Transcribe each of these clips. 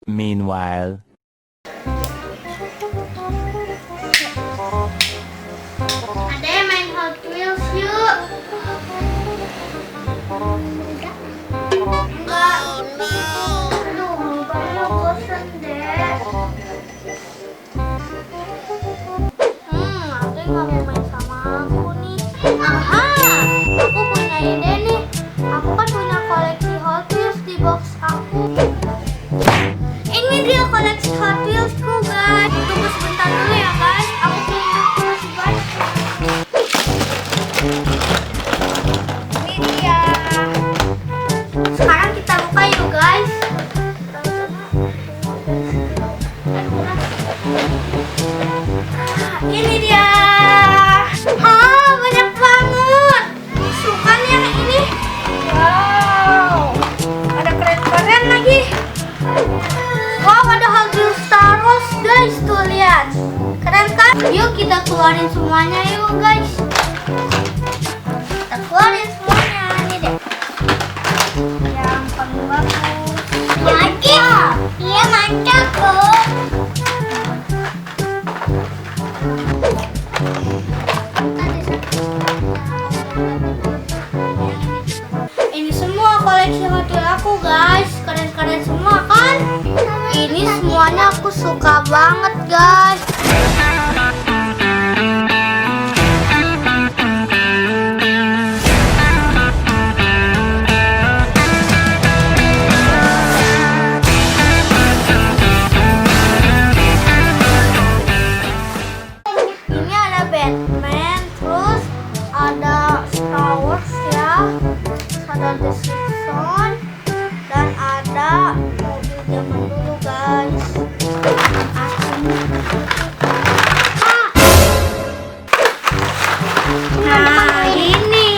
Meanwhile. Ada yang main Hot Wheels yuk. Enggak. Aduh, kamu bosan deh. Aku nggak mau main sama aku nih. Aha, aku punya ide nih. Aku kan punya koleksi Hot Wheels di box aku. Ini dia koleksi Hot Wheelsku guys. Tunggu sebentar dulu ya guys. Aku punya masih guys. Ini dia. Sekarang kita buka yuk guys. Ini dia. Banyak banget. Suka nih yang ini. Wow. Ada keren-keren lagi. Wow, ada Hot Wheels Star Wars guys, tuh lihat. Keren kan? Yuk kita keluarin semuanya yuk guys. Kita keluarin semuanya, ini deh. Yang paling bagus. Mantap. Iya mantap kok. Ini semua koleksi Hot Wheels aku guys. Keren-keren semua kan? Ini semuanya aku suka banget guys. Ini ada Batman, terus ada Star Wars ya, ada The Simpsons, dan ada mobil zaman dulu guys. Nah ini.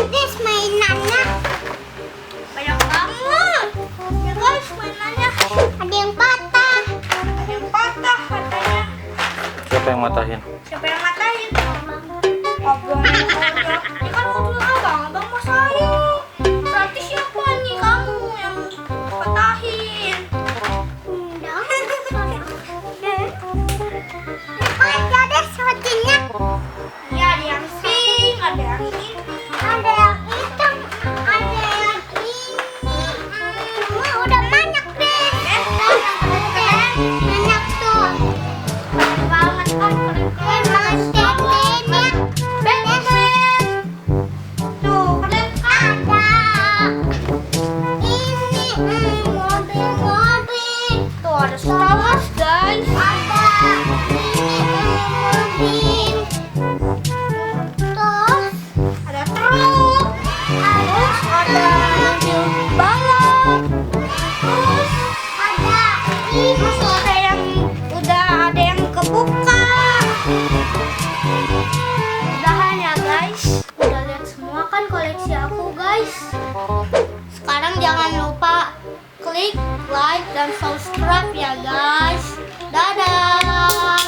Guys mainannya banyak banget ya guys mainannya. Ada yang patah. Ada yang patah katanya. Siapa yang matahin? Siapa yang matahin? Abang. Ini kan mobil abang masahin. Berarti siapa nih kamu yang patahin? Ada sotinya. Ya ada yang pink, ada yang ini, ada yang hitam, ada yang ini. Udah banyak deh. Banyak tuh. Keren banget kan, keren banget. Batman. Tuh keren kan? Ini mobil-mobil. Tuh ada Star Wars guys. Ada mobil. Terus ada truk. Terus ada mobil balap. Terus ada ini. Udah ada yang kebuka. Udahan ya guys. Udah lihat semua kan koleksi aku guys. Sekarang jangan lupa klik like dan subscribe ya guys. Dadah.